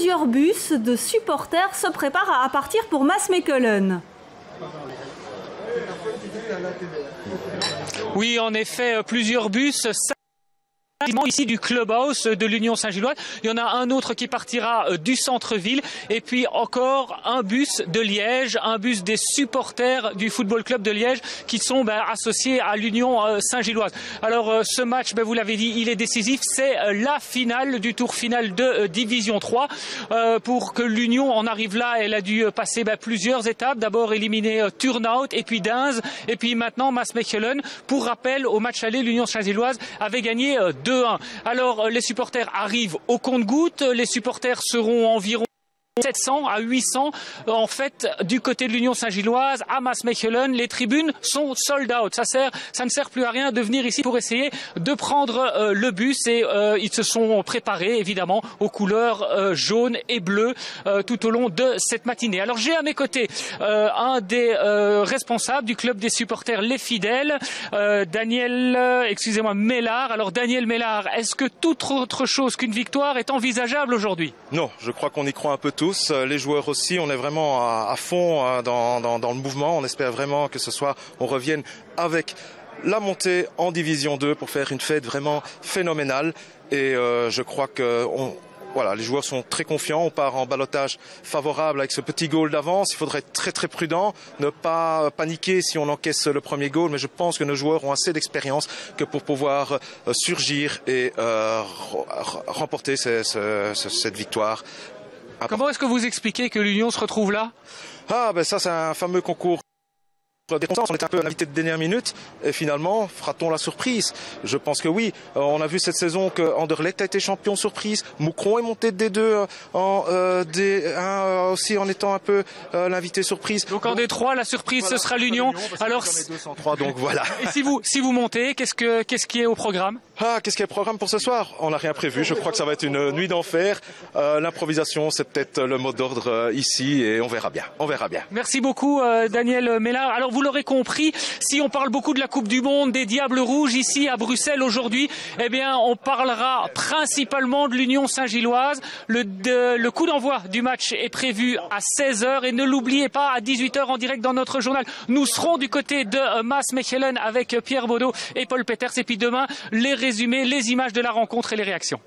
plusieurs bus de supporters se préparent à partir pour Maasmechelen. Oui, en effet, plusieurs bus. Ici du clubhouse de l'Union Saint-Gilloise. Il y en a un autre qui partira du centre-ville et puis encore un bus de Liège, un bus des supporters du football club de Liège qui sont associés à l'Union Saint-Gilloise. Alors ce match, vous l'avez dit, il est décisif. C'est la finale du tour final de Division 3. Pour que l'Union en arrive là, elle a dû passer plusieurs étapes. D'abord éliminer Turnhout et puis Deinze et puis maintenant Maasmechelen. Pour rappel, au match aller, l'Union Saint-Gilloise avait gagné 2-1. Alors les supporters arrivent au compte-gouttes, les supporters seront environ 700 à 800 en fait du côté de l'Union Saint-Gilloise à Maasmechelen. Les tribunes sont sold out. Ça ne sert plus à rien de venir ici pour essayer de prendre le bus et ils se sont préparés évidemment aux couleurs jaune et bleu tout au long de cette matinée. Alors j'ai à mes côtés un des responsables du club des supporters Les Fidèles, Daniel, Mellard. Alors Daniel Mellard, est-ce que toute autre chose qu'une victoire est envisageable aujourd'hui? Non, je crois qu'on y croit un peu tous. Les joueurs aussi, on est vraiment à fond dans le mouvement. On espère vraiment que ce soir, on revienne avec la montée en Division 2 pour faire une fête vraiment phénoménale. Et je crois que voilà, les joueurs sont très confiants. On part en ballottage favorable avec ce petit goal d'avance. Il faudrait être très très prudent, ne pas paniquer si on encaisse le premier goal. Mais je pense que nos joueurs ont assez d'expérience que pour pouvoir surgir et remporter cette victoire. Comment est-ce que vous expliquez que l'Union se retrouve là? Ça c'est un fameux concours. On est un peu un invité de dernière minute et finalement, fera-t-on la surprise? Je pense que oui. On a vu cette saison que Anderlecht a été champion surprise. Moucron est monté de D2 en D1 aussi en étant un peu l'invité surprise. Donc en D3, la surprise, voilà, ce sera l'Union. Alors, 203, donc voilà. Et si vous montez, qu'est-ce qui est au programme? Qu'est-ce qui est au programme pour ce soir? On n'a rien prévu. Je crois que ça va être une nuit d'enfer. L'improvisation, c'est peut-être le mot d'ordre ici et on verra bien. On verra bien. Merci beaucoup, Daniel Mellard. Alors, vous l'aurez compris, si on parle beaucoup de la Coupe du Monde, des Diables Rouges ici à Bruxelles aujourd'hui, eh bien on parlera principalement de l'Union Saint-Gilloise. Le coup d'envoi du match est prévu à 16h et ne l'oubliez pas, à 18h en direct dans notre journal. Nous serons du côté de Maasmechelen avec Pierre Baudot et Paul Peters et puis demain les résumés, les images de la rencontre et les réactions.